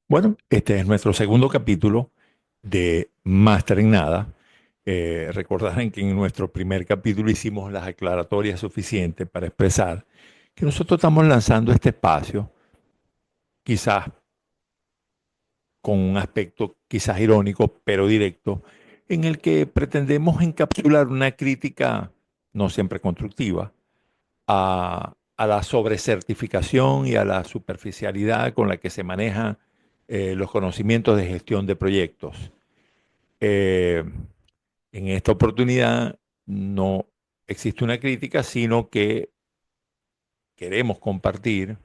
Bueno, este es nuestro segundo capítulo de Máster en Nada. Recordarán que en nuestro primer capítulo hicimos las aclaratorias suficientes para expresar que nosotros estamos lanzando este espacio, quizás con un aspecto quizás irónico, pero directo, en el que pretendemos encapsular una crítica no siempre constructiva a la sobrecertificación y a la superficialidad con la que se manejan los conocimientos de gestión de proyectos. Eh, en esta oportunidad no existe una crítica, sino que queremos compartir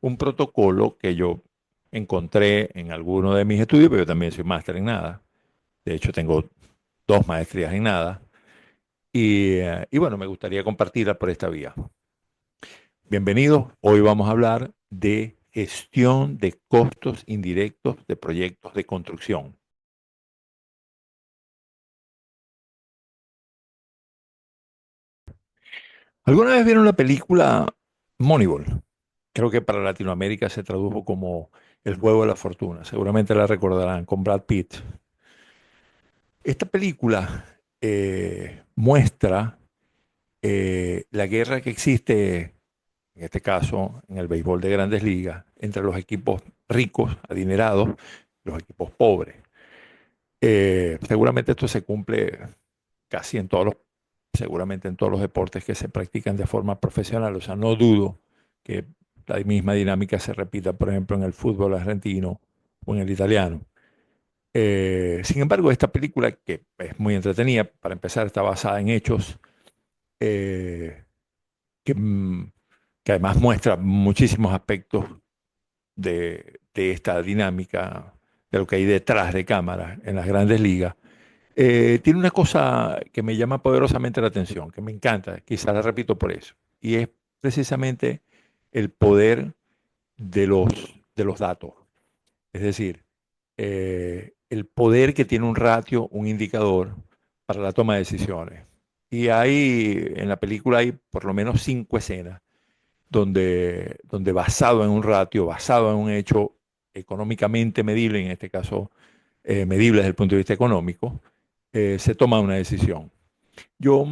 un protocolo que yo encontré en alguno de mis estudios, pero yo también soy máster en nada. De hecho, tengo dos maestrías en nada. Y bueno, me gustaría compartirla por esta vía. Bienvenidos. Hoy vamos a hablar de gestión de costos indirectos de proyectos de construcción. ¿Alguna vez vieron la película Moneyball? Creo que para Latinoamérica se tradujo como El juego de la fortuna. Seguramente la recordarán con Brad Pitt. Esta película muestra la guerra que existe, en este caso en el béisbol de grandes ligas, entre los equipos ricos, adinerados, y los equipos pobres. Seguramente esto se cumple casi en todos los, seguramente en todos los deportes que se practican de forma profesional. O sea, no dudo que la misma dinámica se repita, por ejemplo, en el fútbol argentino o en el italiano. Sin embargo, esta película, que es muy entretenida, para empezar, está basada en hechos eh, que, que además muestra muchísimos aspectos de esta dinámica, de lo que hay detrás de cámaras en las grandes ligas. Tiene una cosa que me llama poderosamente la atención, que me encanta, quizás la repito por eso, y es precisamente el poder de los datos. Es decir, el poder que tiene un ratio, un indicador para la toma de decisiones. Y hay, en la película hay por lo menos 5 escenas donde basado en un ratio, basado en un hecho económicamente medible, en este caso medible desde el punto de vista económico, se toma una decisión. Yo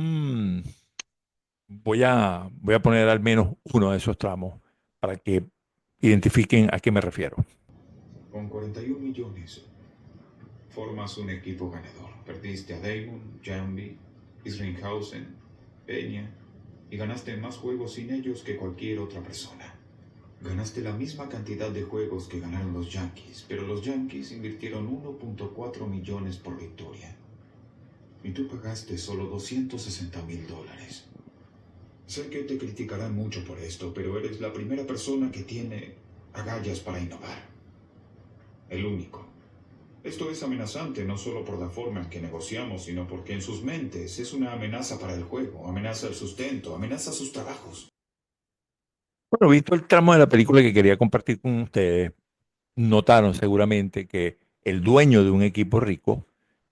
voy a poner al menos uno de esos tramos para que identifiquen a qué me refiero. Con 41 millones, formas un equipo ganador. Perdiste a Damon, Jambi, Isringhausen, Peña y ganaste más juegos sin ellos que cualquier otra persona. Ganaste la misma cantidad de juegos que ganaron los Yankees, pero los Yankees invirtieron 1.4 millones por victoria. Y tú pagaste solo $260,000. Sé que te criticarán mucho por esto, pero eres la primera persona que tiene agallas para innovar. El único. Esto es amenazante no solo por la forma en que negociamos, sino porque en sus mentes es una amenaza para el juego, amenaza el sustento, amenaza sus trabajos. Bueno, visto el tramo de la película que quería compartir con ustedes, notaron seguramente que el dueño de un equipo rico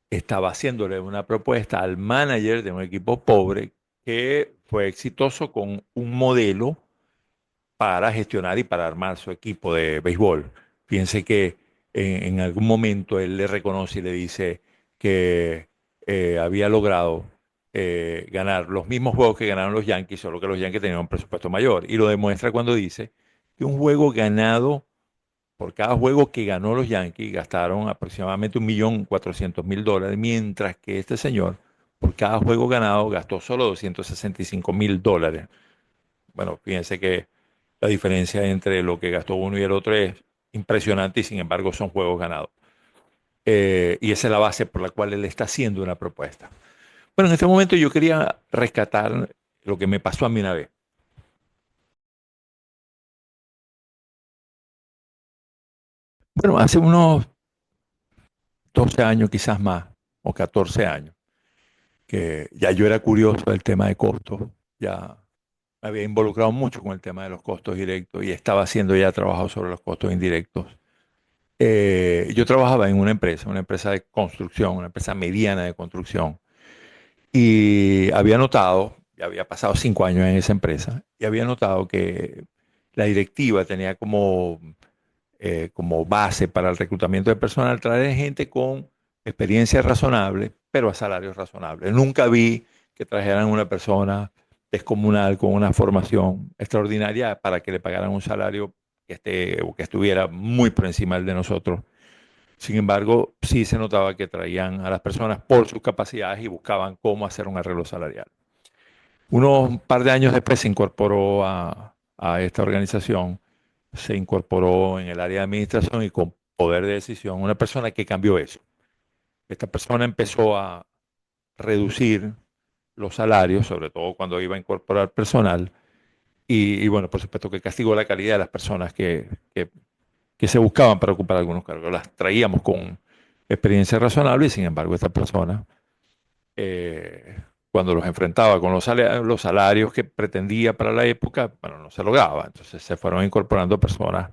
estaba haciéndole una propuesta al manager de un equipo pobre que fue exitoso con un modelo para gestionar y para armar su equipo de béisbol. Piense que en algún momento él le reconoce y le dice que había logrado ganar los mismos juegos que ganaron los Yankees, solo que los Yankees tenían un presupuesto mayor. Y lo demuestra cuando dice que un juego ganado, por cada juego que ganó los Yankees, gastaron aproximadamente 1.400.000 dólares, mientras que este señor, por cada juego ganado, gastó solo 265.000 dólares. Bueno, fíjense que la diferencia entre lo que gastó uno y el otro es impresionante y sin embargo son juegos ganados. Y esa es la base por la cual él está haciendo una propuesta. Bueno, en este momento yo quería rescatar lo que me pasó a mí una vez. Bueno, hace unos 12 años, quizás más, o 14 años, que ya yo era curioso del tema de costos, ya me había involucrado mucho con el tema de los costos directos y estaba haciendo ya trabajo sobre los costos indirectos. Yo trabajaba en una empresa de construcción, una empresa mediana de construcción, y había notado, ya había pasado 5 años en esa empresa, y había notado que la directiva tenía como como base para el reclutamiento de personal, traer gente con experiencia razonable, pero a salarios razonables. Nunca vi que trajeran una persona descomunal con una formación extraordinaria para que le pagaran un salario que esté o que estuviera muy por encima del de nosotros. Sin embargo, sí se notaba que traían a las personas por sus capacidades y buscaban cómo hacer un arreglo salarial. Unos par de años después se incorporó a esta organización, se incorporó en el área de administración y con poder de decisión una persona que cambió eso. Esta persona empezó a reducir los salarios, sobre todo cuando iba a incorporar personal, y bueno, por supuesto que castigó la calidad de las personas que se buscaban para ocupar algunos cargos. Las traíamos con experiencia razonable y sin embargo esta persona, eh, cuando los enfrentaba con los salarios que pretendía para la época, bueno, no se lograba. Entonces se fueron incorporando personas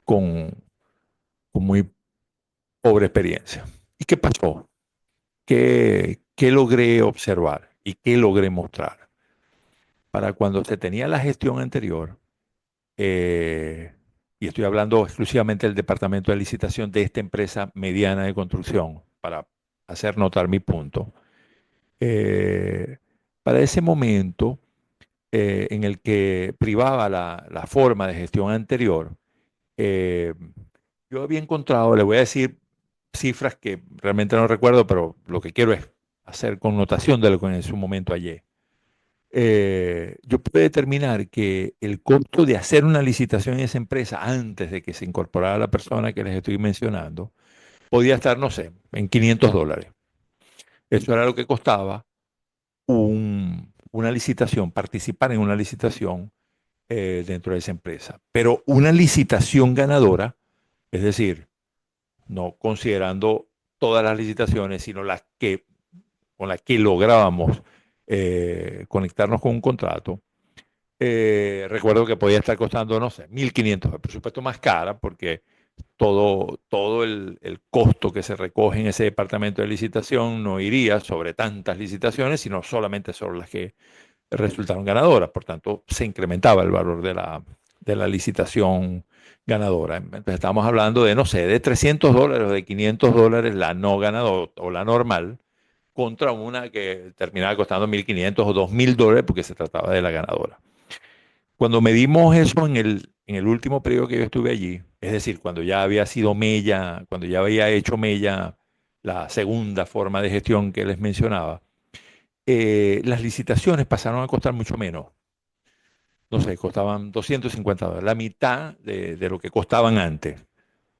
con, con muy pobre experiencia. ¿Y qué pasó? ¿Qué logré observar y qué logré mostrar? Para cuando se tenía la gestión anterior, eh, y estoy hablando exclusivamente del departamento de licitación de esta empresa mediana de construcción, para hacer notar mi punto, eh, para ese momento en el que privaba la forma de gestión anterior, eh, yo había encontrado, le voy a decir cifras que realmente no recuerdo, pero lo que quiero es hacer connotación de lo que en su momento hallé. Yo pude determinar que el costo de hacer una licitación en esa empresa antes de que se incorporara la persona que les estoy mencionando podía estar, no sé, en $500. Eso era lo que costaba una licitación, participar en una licitación dentro de esa empresa. Pero una licitación ganadora, es decir, no considerando todas las licitaciones, sino las que con las que lográbamos conectarnos con un contrato, recuerdo que podía estar costando, no sé, 1.500, por supuesto más cara, porque todo el costo que se recoge en ese departamento de licitación no iría sobre tantas licitaciones, sino solamente sobre las que resultaron ganadoras. Por tanto, se incrementaba el valor de la licitación ganadora. Entonces, estamos hablando de, no sé, de $300 o de $500 la no ganadora o la normal, contra una que terminaba costando 1.500 o $2.000 porque se trataba de la ganadora. Cuando medimos eso en el último periodo que yo estuve allí, es decir, cuando ya había sido mella, cuando ya había hecho mella la segunda forma de gestión que les mencionaba, las licitaciones pasaron a costar mucho menos. No sé, costaban $250, la mitad de lo que costaban antes.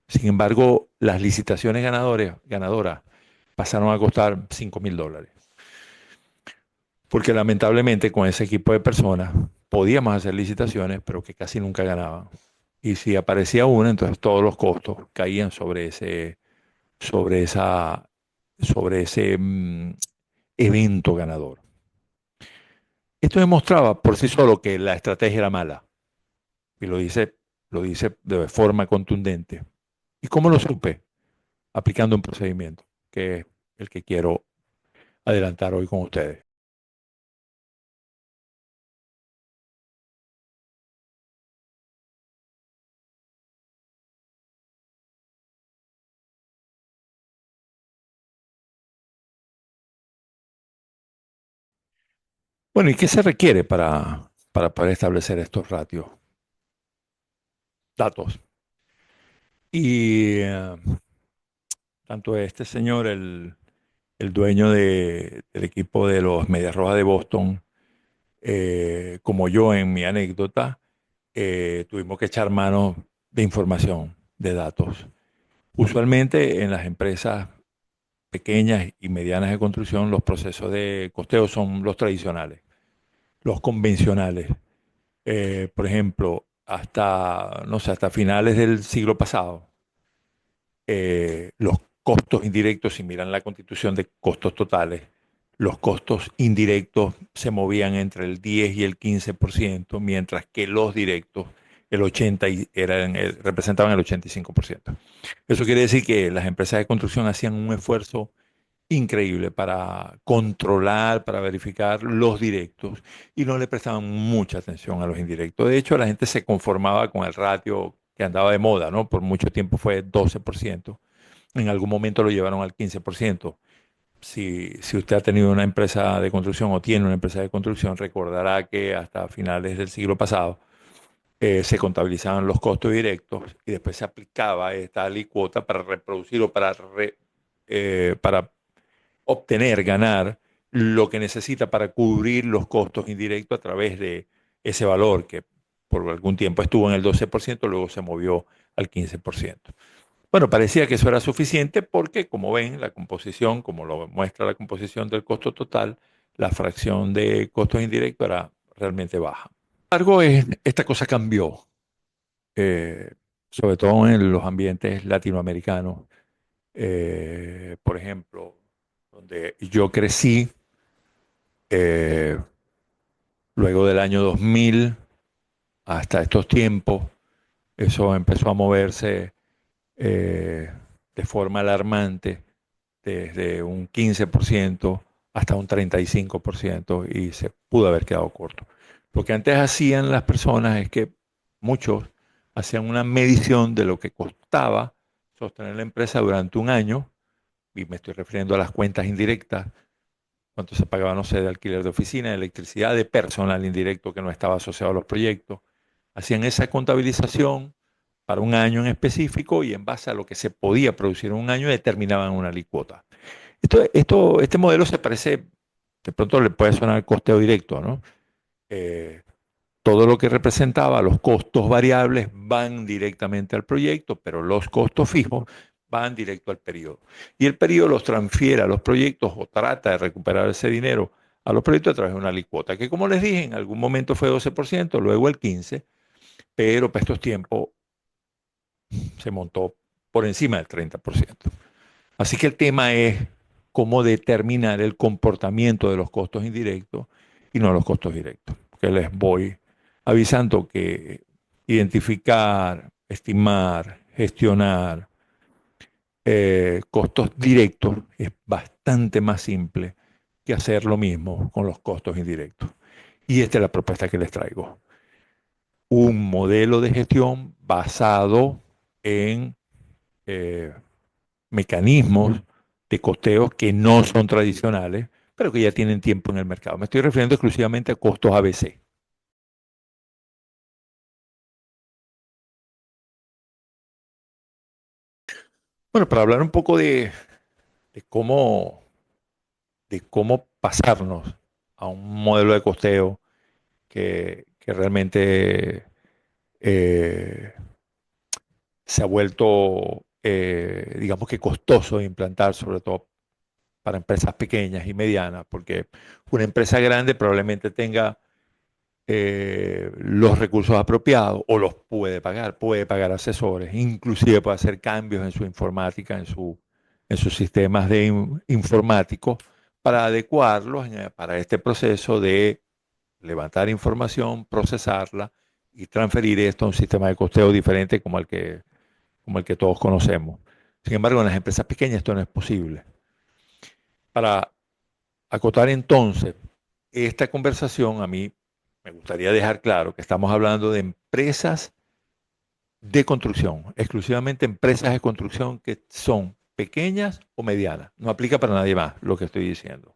Sin embargo, las licitaciones ganadoras pasaron a costar $5.000. Porque lamentablemente con ese equipo de personas podíamos hacer licitaciones, pero que casi nunca ganaban. Y si aparecía una, entonces todos los costos caían sobre esa, sobre ese evento ganador. Esto demostraba por sí solo que la estrategia era mala. Y lo dice de forma contundente. ¿Y cómo lo supe? Aplicando un procedimiento, que es el que quiero adelantar hoy con ustedes. Bueno, ¿y qué se requiere para poder establecer estos ratios? Datos. Y tanto este señor, el dueño del equipo de los Medias Rojas de Boston, como yo en mi anécdota, tuvimos que echar mano de información, de datos. Usualmente en las empresas pequeñas y medianas de construcción, los procesos de costeo son los tradicionales, los convencionales. Por ejemplo, hasta, no sé, hasta finales del siglo pasado, los costos indirectos, si miran la constitución de costos totales, los costos indirectos se movían entre el 10 y el 15%, mientras que los directos representaban el 85%. Eso quiere decir que las empresas de construcción hacían un esfuerzo increíble para controlar, para verificar los directos y no le prestaban mucha atención a los indirectos. De hecho, la gente se conformaba con el ratio que andaba de moda, ¿no? Por mucho tiempo fue 12%. En algún momento lo llevaron al 15%. Si usted ha tenido una empresa de construcción o tiene una empresa de construcción, recordará que hasta finales del siglo pasado se contabilizaban los costos directos y después se aplicaba esta alícuota para reproducir o para obtener, ganar lo que necesita para cubrir los costos indirectos a través de ese valor que por algún tiempo estuvo en el 12%, luego se movió al 15%. Bueno, parecía que eso era suficiente porque, como ven, la composición, como lo muestra la composición del costo total, la fracción de costos indirectos era realmente baja. Sin embargo, esta cosa cambió, eh, sobre todo en los ambientes latinoamericanos. Por ejemplo, donde yo crecí, eh, luego del año 2000 hasta estos tiempos, eso empezó a moverse eh, de forma alarmante, desde un 15% hasta un 35%, y se pudo haber quedado corto. Lo que antes hacían las personas es que muchos hacían una medición de lo que costaba sostener la empresa durante un año, y me estoy refiriendo a las cuentas indirectas, cuánto se pagaba, no sé, de alquiler de oficina, de electricidad, de personal indirecto que no estaba asociado a los proyectos. Hacían esa contabilización para un año en específico y en base a lo que se podía producir en un año determinaban una alícuota. Este modelo se parece, de pronto le puede sonar costeo directo, ¿no? Eh, Todo lo que representaba los costos variables van directamente al proyecto, pero los costos fijos van directo al periodo. Y el periodo los transfiere a los proyectos o trata de recuperar ese dinero a los proyectos a través de una alícuota, que como les dije, en algún momento fue 12%, luego el 15%, pero para estos tiempos se montó por encima del 30%. Así que el tema es cómo determinar el comportamiento de los costos indirectos y no los costos directos. Que les voy avisando que identificar, estimar, gestionar costos directos es bastante más simple que hacer lo mismo con los costos indirectos. Y esta es la propuesta que les traigo. Un modelo de gestión basado en eh, mecanismos de costeos que no son tradicionales, pero que ya tienen tiempo en el mercado. Me estoy refiriendo exclusivamente a costos ABC. Bueno, para hablar un poco de cómo, de cómo pasarnos a un modelo de costeo que realmente eh, se ha vuelto, digamos que costoso de implantar, sobre todo para empresas pequeñas y medianas, porque una empresa grande probablemente tenga los recursos apropiados o los puede pagar asesores, inclusive puede hacer cambios en su informática, en sus sistemas informáticos para adecuarlos para este proceso de levantar información, procesarla y transferir esto a un sistema de costeo diferente como el que todos conocemos. Sin embargo, en las empresas pequeñas esto no es posible. Para acotar entonces esta conversación, a mí me gustaría dejar claro que estamos hablando de empresas de construcción, exclusivamente empresas de construcción que son pequeñas o medianas. No aplica para nadie más lo que estoy diciendo.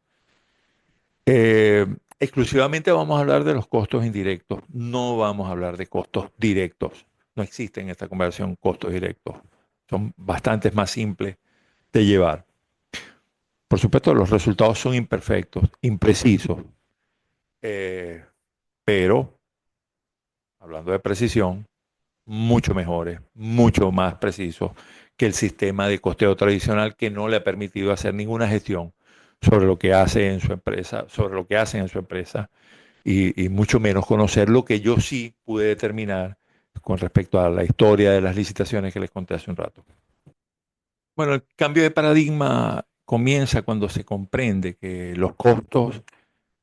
Eh, Exclusivamente vamos a hablar de los costos indirectos, no vamos a hablar de costos directos. No existen en esta conversación costos directos. Son bastantes más simples de llevar. Por supuesto, los resultados son imperfectos, imprecisos, eh, pero hablando de precisión, mucho mejores, mucho más precisos que el sistema de costeo tradicional que no le ha permitido hacer ninguna gestión sobre lo que hace en su empresa, sobre lo que hacen en su empresa y mucho menos conocer lo que yo sí pude determinar con respecto a la historia de las licitaciones que les conté hace un rato. Bueno, el cambio de paradigma comienza cuando se comprende que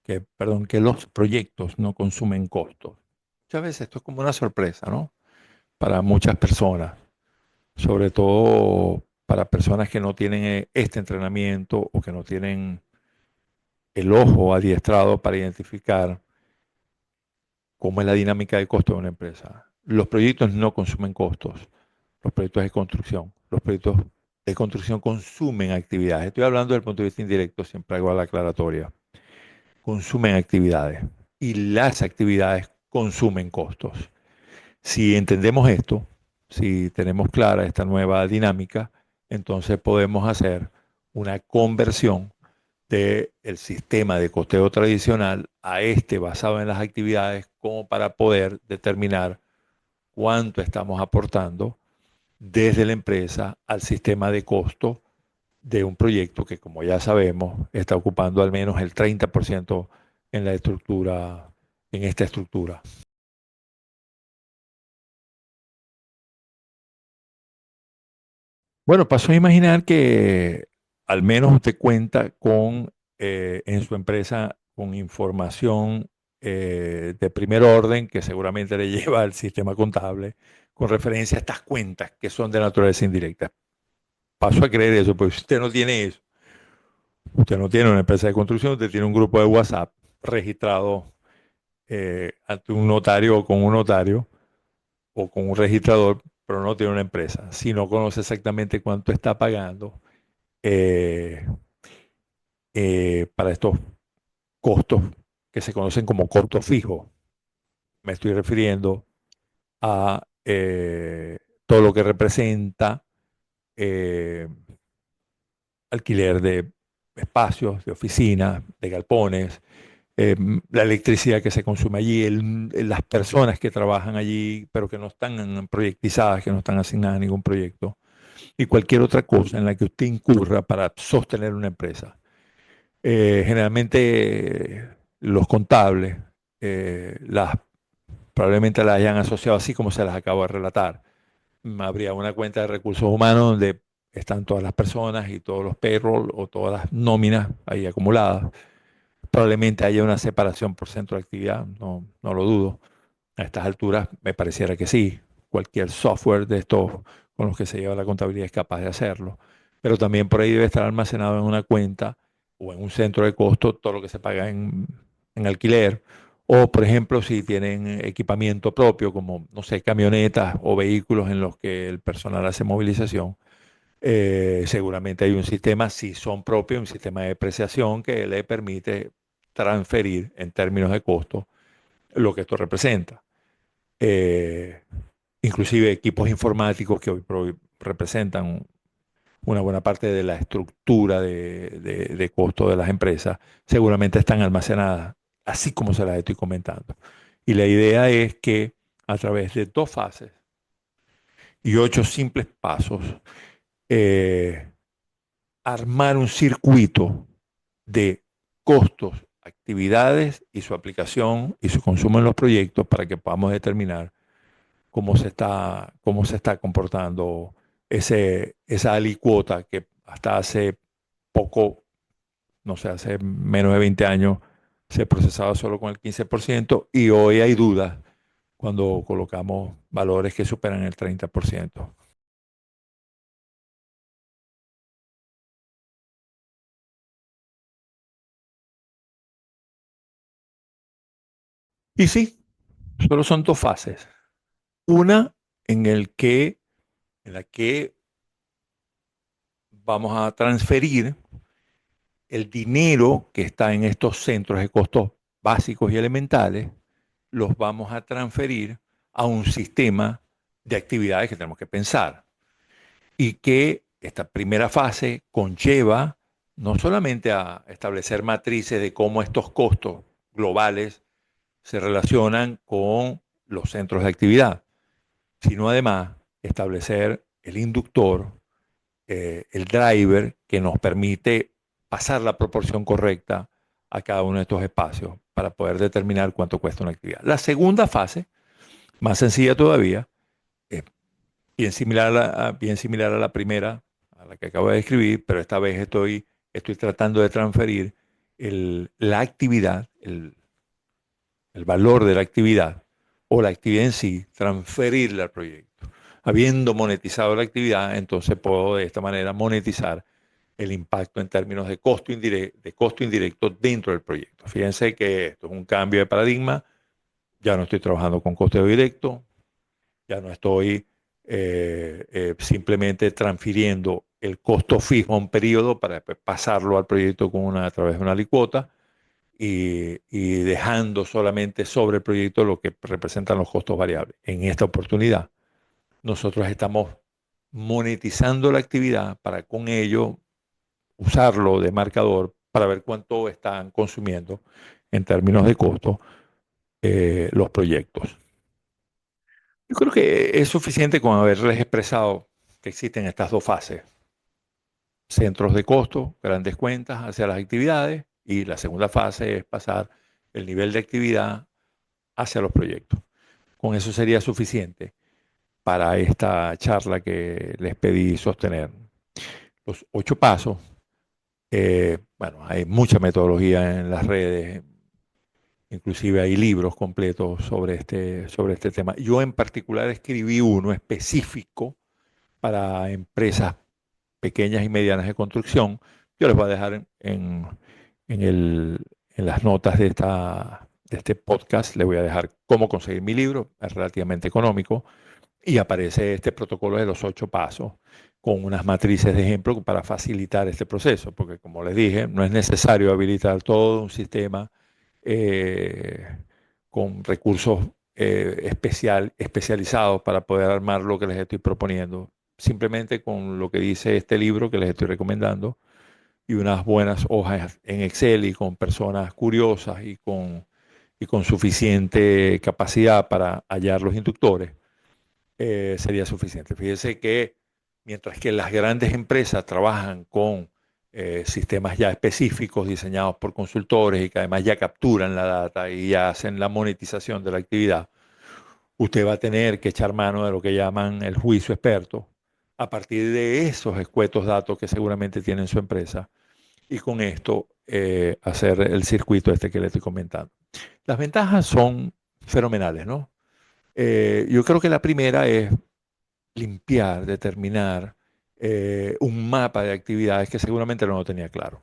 que los proyectos no consumen costos. Muchas veces esto es como una sorpresa, ¿no? Para muchas personas, sobre todo para personas que no tienen este entrenamiento o que no tienen el ojo adiestrado para identificar cómo es la dinámica de costo de una empresa. los proyectos no consumen costos, los proyectos de construcción. Los proyectos de construcción consumen actividades. Estoy hablando desde el punto de vista indirecto, siempre hago la aclaratoria. Consumen actividades y las actividades consumen costos. Si entendemos esto, si tenemos clara esta nueva dinámica, entonces podemos hacer una conversión del sistema de costeo tradicional a este basado en las actividades como para poder determinar cuánto estamos aportando desde la empresa al sistema de costo de un proyecto que, como ya sabemos, está ocupando al menos el 30% en la estructura, en esta estructura. Bueno, paso a imaginar que al menos usted cuenta con en su empresa con información de primer orden que seguramente le lleva al sistema contable con referencia a estas cuentas que son de naturaleza indirecta. Paso a creer eso, pues si usted no tiene eso. Usted no tiene una empresa de construcción, usted tiene un grupo de WhatsApp registrado ante un notario o con un notario o con un registrador, pero no tiene una empresa. Si no conoce exactamente cuánto está pagando eh, para estos costos que se conocen como costos fijos, me estoy refiriendo a todo lo que representa eh, alquiler de espacios, de oficinas, de galpones, la electricidad que se consume allí, las personas que trabajan allí, pero que no están proyectizadas, que no están asignadas a ningún proyecto, y cualquier otra cosa en la que usted incurra para sostener una empresa. Generalmente los contables probablemente las hayan asociado así como se las acabo de relatar. Habría una cuenta de recursos humanos donde están todas las personas y todos los payroll o todas las nóminas ahí acumuladas. Probablemente haya una separación por centro de actividad, no lo dudo. A estas alturas me pareciera que sí. Cualquier software de estos con los que se lleva la contabilidad es capaz de hacerlo. Pero también por ahí debe estar almacenado en una cuenta o en un centro de costo todo lo que se paga en alquiler. O, por ejemplo, si tienen equipamiento propio, como, no sé, camionetas o vehículos en los que el personal hace movilización, seguramente hay un sistema, si son propios, un sistema de depreciación que le permite transferir en términos de costo lo que esto representa. Eh, Inclusive equipos informáticos que hoy por hoy representan una buena parte de la estructura de costo de las empresas, seguramente están almacenadas así como se las estoy comentando. Y la idea es que a través de 2 fases y 8 simples pasos, eh, armar un circuito de costos, actividades y su aplicación y su consumo en los proyectos para que podamos determinar cómo se está comportando esa alicuota que hasta hace poco, no sé, hace menos de 20 años se procesaba solo con el 15% y hoy hay dudas cuando colocamos valores que superan el 30%. Y sí, solo son 2 fases. Una en la que vamos a transferir el dinero que está en estos centros de costos básicos y elementales, los vamos a transferir a un sistema de actividades que tenemos que pensar. Y que esta primera fase conlleva no solamente a establecer matrices de cómo estos costos globales se relacionan con los centros de actividad, sino además establecer el inductor, el driver que nos permite pasar la proporción correcta a cada uno de estos espacios para poder determinar cuánto cuesta una actividad. La segunda fase, más sencilla todavía, es bien similar a la primera, a la que acabo de describir, pero esta vez estoy tratando de transferir la actividad, el valor de la actividad o la actividad en sí, transferirla al proyecto. Habiendo monetizado la actividad, entonces puedo de esta manera monetizar el impacto en términos de costo indirecto dentro del proyecto. Fíjense que esto es un cambio de paradigma, ya no estoy trabajando con costo directo, Ya no estoy simplemente transfiriendo el costo fijo a un periodo para después pasarlo al proyecto a través de una alicuota y dejando solamente sobre el proyecto lo que representan los costos variables. En esta oportunidad, nosotros estamos monetizando la actividad para con ello usarlo de marcador para ver cuánto están consumiendo en términos de costo los proyectos. Yo creo que es suficiente con haberles expresado que existen estas dos fases: centros de costo, grandes cuentas hacia las actividades, y la segunda fase es pasar el nivel de actividad hacia los proyectos. Con eso sería suficiente para esta charla que les pedí sostener. Los 8 pasos, bueno, hay mucha metodología en las redes, inclusive hay libros completos sobre este tema. Yo en particular escribí uno específico para empresas pequeñas y medianas de construcción. Yo les voy a dejar en el- en las notas de este podcast, les voy a dejar cómo conseguir mi libro, es relativamente económico, y aparece este protocolo de los 8 pasos con unas matrices de ejemplo para facilitar este proceso, porque como les dije, no es necesario habilitar todo un sistema eh, con recursos especializados para poder armar lo que les estoy proponiendo. Simplemente con lo que dice este libro que les estoy recomendando y unas buenas hojas en Excel y con personas curiosas y con suficiente capacidad para hallar los inductores, sería suficiente. Fíjese que mientras que las grandes empresas trabajan con sistemas ya específicos diseñados por consultores y que además ya capturan la data y ya hacen la monetización de la actividad, usted va a tener que echar mano de lo que llaman el juicio experto a partir de esos escuetos datos que seguramente tiene su empresa, y con esto hacer el circuito este que le estoy comentando. Las ventajas son fenomenales, ¿no? Yo creo que la primera es limpiar, determinar un mapa de actividades que seguramente no lo tenía claro.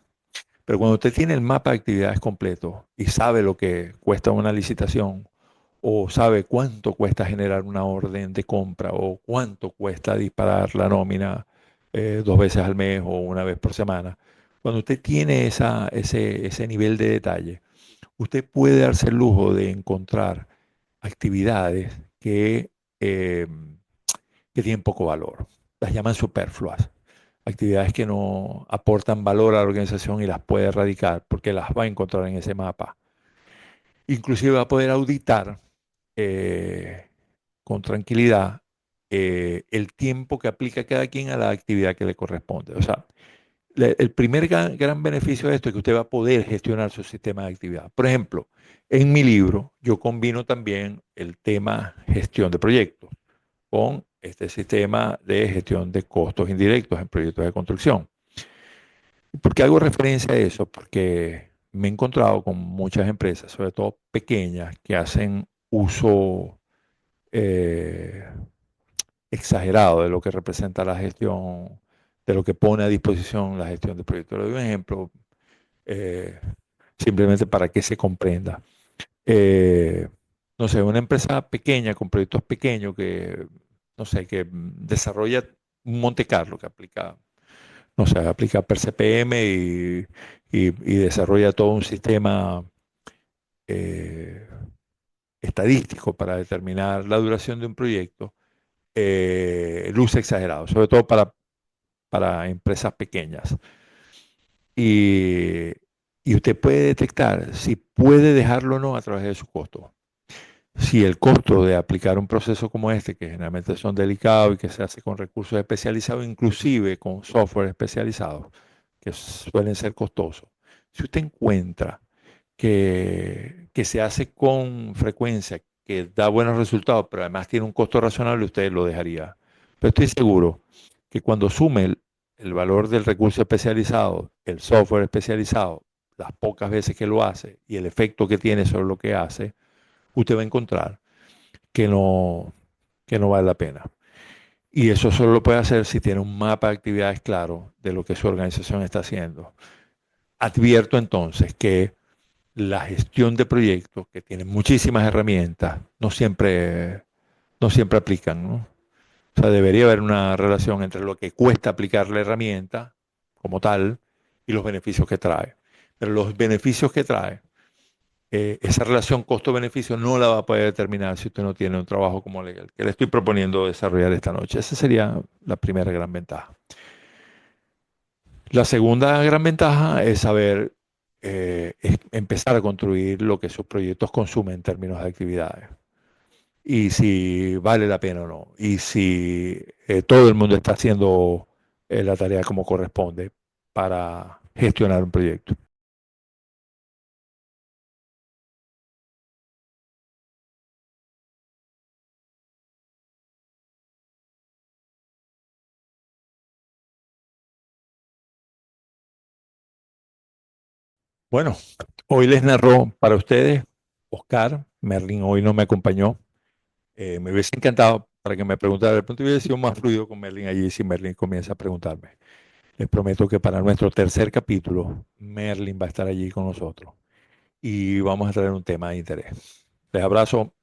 Pero cuando usted tiene el mapa de actividades completo y sabe lo que cuesta una licitación, o sabe cuánto cuesta generar una orden de compra, o cuánto cuesta disparar la nómina 2 veces al mes o una vez por semana, cuando usted tiene ese nivel de detalle, usted puede darse el lujo de encontrar actividades eh, que tienen poco valor. Las llaman superfluas. Actividades que no aportan valor a la organización y las puede erradicar porque las va a encontrar en ese mapa. Inclusive va a poder auditar eh, con tranquilidad el tiempo que aplica cada quien a la actividad que le corresponde. O sea, el primer gran beneficio de esto es que usted va a poder gestionar su sistema de actividad. Por ejemplo, en mi libro yo combino también el tema gestión de proyectos con este sistema de gestión de costos indirectos en proyectos de construcción. ¿Por qué hago referencia a eso? Porque me he encontrado con muchas empresas, sobre todo pequeñas, que hacen uso eh, exagerado de lo que representa la gestión, de lo que pone a disposición la gestión de proyectos. Le doy un ejemplo eh, simplemente para que se comprenda. Eh, no sé, una empresa pequeña con proyectos pequeños que, no sé, que desarrolla un Monte Carlo que aplica, no sé, aplica PerCPM y desarrolla todo un sistema eh, estadístico para determinar la duración de un proyecto, luce exagerado, sobre todo para empresas pequeñas. Y, y usted puede detectar si puede dejarlo o no a través de su costo. Si el costo de aplicar un proceso como este, que generalmente son delicados y que se hace con recursos especializados, inclusive con software especializado, que suelen ser costosos, si usted encuentra que se hace con frecuencia, que da buenos resultados, pero además tiene un costo razonable, usted lo dejaría. Pero estoy seguro que cuando sume el valor del recurso especializado, el software especializado, las pocas veces que lo hace y el efecto que tiene sobre lo que hace, usted va a encontrar que que no vale la pena. Y eso solo lo puede hacer si tiene un mapa de actividades claro de lo que su organización está haciendo. Advierto entonces que la gestión de proyectos, que tiene muchísimas herramientas, no siempre no siempre aplican, ¿no? O sea, debería haber una relación entre lo que cuesta aplicar la herramienta como tal y los beneficios que trae. Pero los beneficios que trae, esa relación costo-beneficio no la va a poder determinar si usted no tiene un trabajo como legal, que le estoy proponiendo desarrollar esta noche. Esa sería la primera gran ventaja. La segunda gran ventaja es saber empezar a construir lo que sus proyectos consumen en términos de actividades. Y si vale la pena o no. Y si todo el mundo está haciendo la tarea como corresponde para gestionar un proyecto. Bueno, hoy les narró para ustedes Oscar. Merlin hoy no me acompañó. Me hubiese encantado para que me preguntara. De pronto hubiese sido más fluido con Merlin allí si Merlin comienza a preguntarme. Les prometo que para nuestro tercer capítulo, Merlin va a estar allí con nosotros y vamos a traer un tema de interés. Les abrazo.